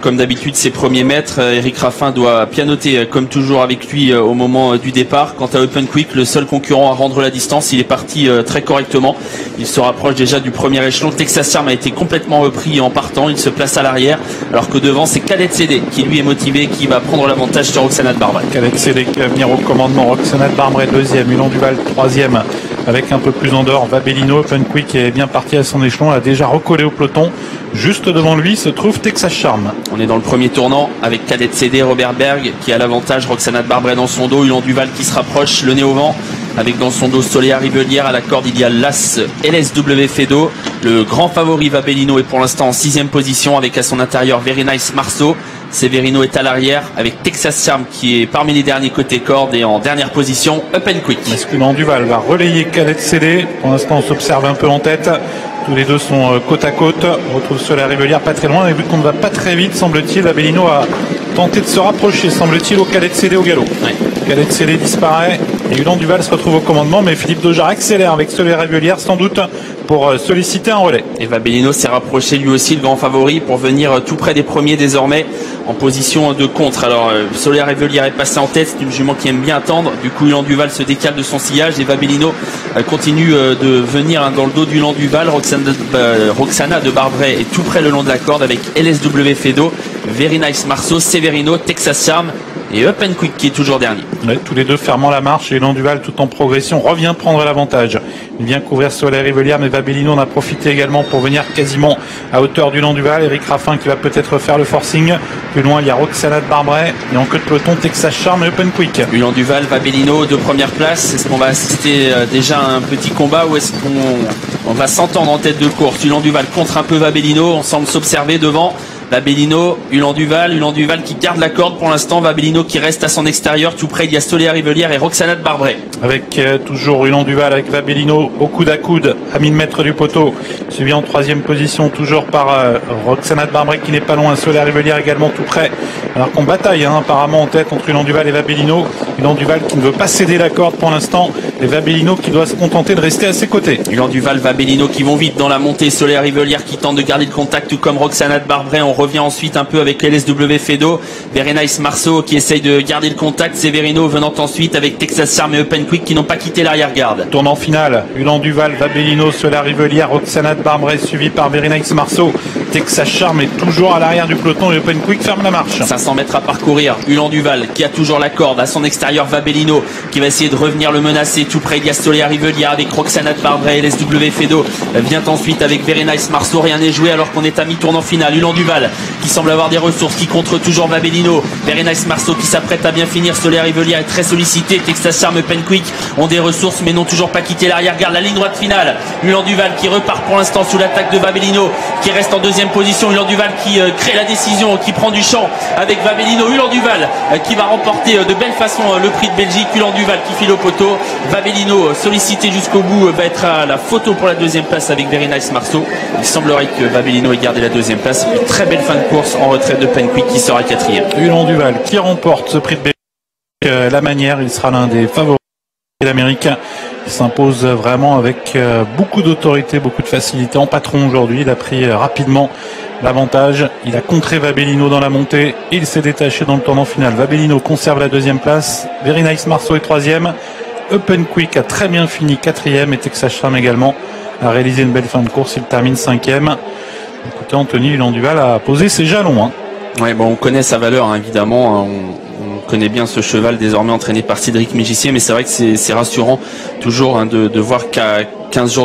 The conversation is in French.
Comme d'habitude, ses premiers mètres, Eric Raffin doit pianoter comme toujours avec lui au moment du départ. Quant à Open Quick, le seul concurrent à rendre la distance, il est parti très correctement. Il se rapproche déjà du premier échelon. Texas Charm a été complètement repris en partant. Il se place à l'arrière, alors que devant c'est Cadet CD qui lui est motivé, qui va prendre l'avantage sur Roxana de Barbret. Cadet CD qui va venir au commandement. Roxana de Barbret deuxième, Ulan Duval troisième, avec un peu plus en dehors Vabellino. Open Quick est bien parti à son échelon, a déjà recollé au peloton. Juste devant lui se trouve Texas Charm. On est dans le premier tournant avec Cadet CD, Robert Berg qui a l'avantage, Roxana de Barbret dans son dos, Ulan Duval qui se rapproche, le nez au vent, avec dans son dos Soléa Rivelière. À la corde il y a l'As LSW Fedo. Le grand favori Vabellino est pour l'instant en 6e position avec à son intérieur Very Nice Marceau. Severino est à l'arrière avec Texas Charm qui est parmi les derniers côté corde, et en dernière position Open Quick. Ulan Duval va relayer Cadet CD. Pour l'instant on s'observe un peu en tête. Tous les deux sont côte à côte. On retrouve Soléa Rivelière pas très loin, et vu qu'on ne va pas très vite, semble-t-il, Vabellino a tenté de se rapprocher, semble-t-il, au Cadet CD au galop. Ouais. Cadet CD disparaît et Ulan Duval se retrouve au commandement, mais Philippe Daujar accélère avec Soléa Rivelière sans doute pour solliciter un relais. Et Vabellino s'est rapproché lui aussi, le grand favori, pour venir tout près des premiers désormais en position de contre. Alors Soléa Rivelière est passé en tête, c'est une jument qui aime bien attendre. Du coup Ulan Duval se décale de son sillage et Vabellino continue de venir dans le dos d'Ulan Duval. Roxana de Barbret est tout près le long de la corde avec LSW Fedo, Very Nice Marceau, Severino, Texas Charm et Open Quick qui est toujours dernier. Ouais, tous les deux fermant la marche, et Ulan Duval, tout en progression, revient prendre l'avantage. Il vient couvrir Soléa Rivelière, mais Vabellino en a profité également pour venir quasiment à hauteur d'Ulan Duval. Eric Raffin qui va peut-être faire le forcing. Plus loin il y a Roxana de Barbret, et en queue de peloton Texas Charm et Open Quick. Ulan Duval, Vabellino, de première place. Est-ce qu'on va assister déjà à un petit combat, ou est-ce qu'on va s'entendre en tête de course? Ulan Duval contre un peu Vabellino, on semble s'observer devant. Vabellino, Ulan Duval qui garde la corde pour l'instant, Vabellino qui reste à son extérieur, tout près il y a Soléa Rivelière et Roxana de Barbret. Avec toujours Ulan Duval avec Vabellino au coude à coude à 1000 mètres du poteau, suivi en 3e position toujours par Roxana de Barbret qui n'est pas loin, Soléa Rivelière également tout près, alors qu'on bataille apparemment en tête entre Ulan Duval et Vabellino. Ulan Duval qui ne veut pas céder la corde pour l'instant, et Vabellino qui doit se contenter de rester à ses côtés. Ulan Duval, Vabellino qui vont vite dans la montée, Soléa Rivelière qui tente de garder le contact, tout comme Roxana de Barbret. On revient ensuite un peu avec LSW Fedo, Very Nice Marceau qui essaye de garder le contact, Severino venant ensuite avec Texas Charm et Open Quick qui n'ont pas quitté l'arrière-garde. Tournant final, Ulan Duval, Vabellino, Soléa Rivelière, Roxana de Barbret suivi par Very Nice Marceau. Texas Charm est toujours à l'arrière du peloton et Open Quick ferme la marche. 500 mètres à parcourir, Ulan Duval qui a toujours la corde, à son extérieur Vabellino qui va essayer de revenir le menacer, tout près il y a Soléa Rivelière avec Roxana de Barbret, LSW Fedo vient ensuite avec Very Nice Marceau. Rien n'est joué alors qu'on est à mi-tournant final. Ulan Duval qui semble avoir des ressources, qui contre toujours Vabellino, Very Nice Marceau qui s'apprête à bien finir, Soléa Rivelière est très sollicité, Texas Charm, Open Quick ont des ressources mais n'ont toujours pas quitté l'arrière-garde. La ligne droite finale, Ulan Duval qui repart pour l'instant sous l'attaque de Vabellino qui reste en 2e position, Ulan Duval qui crée la décision, qui prend du champ avec Vabellino, Ulan Duval qui va remporter de belle façon le prix de Belgique, Ulan Duval qui file au poteau, Vabellino sollicité jusqu'au bout va être à la photo pour la 2e place avec Very Nice Marceau. Il semblerait que Vabellino ait gardé la 2e place, une très belle fin de course en retraite de Open Quick qui sera 4e. Ulan Duval qui remporte ce prix de Belgique, la manière, il sera l'un des favoris américains. Il s'impose vraiment avec beaucoup d'autorité, beaucoup de facilité. En patron aujourd'hui, il a pris rapidement l'avantage. Il a contré Vabellino dans la montée et il s'est détaché dans le tournant final. Vabellino conserve la 2e place. Very Nice Marceau est 3e. Open Quick a très bien fini 4e et Texas Charm également a réalisé une belle fin de course. Il termine 5e. Écoutez, Anthony, Ulan Duval a posé ses jalons. Ouais, bon, on connaît sa valeur évidemment. On connaît bien ce cheval désormais entraîné par Cédric Mégissier, mais c'est vrai que c'est rassurant toujours de voir qu'à 15 jours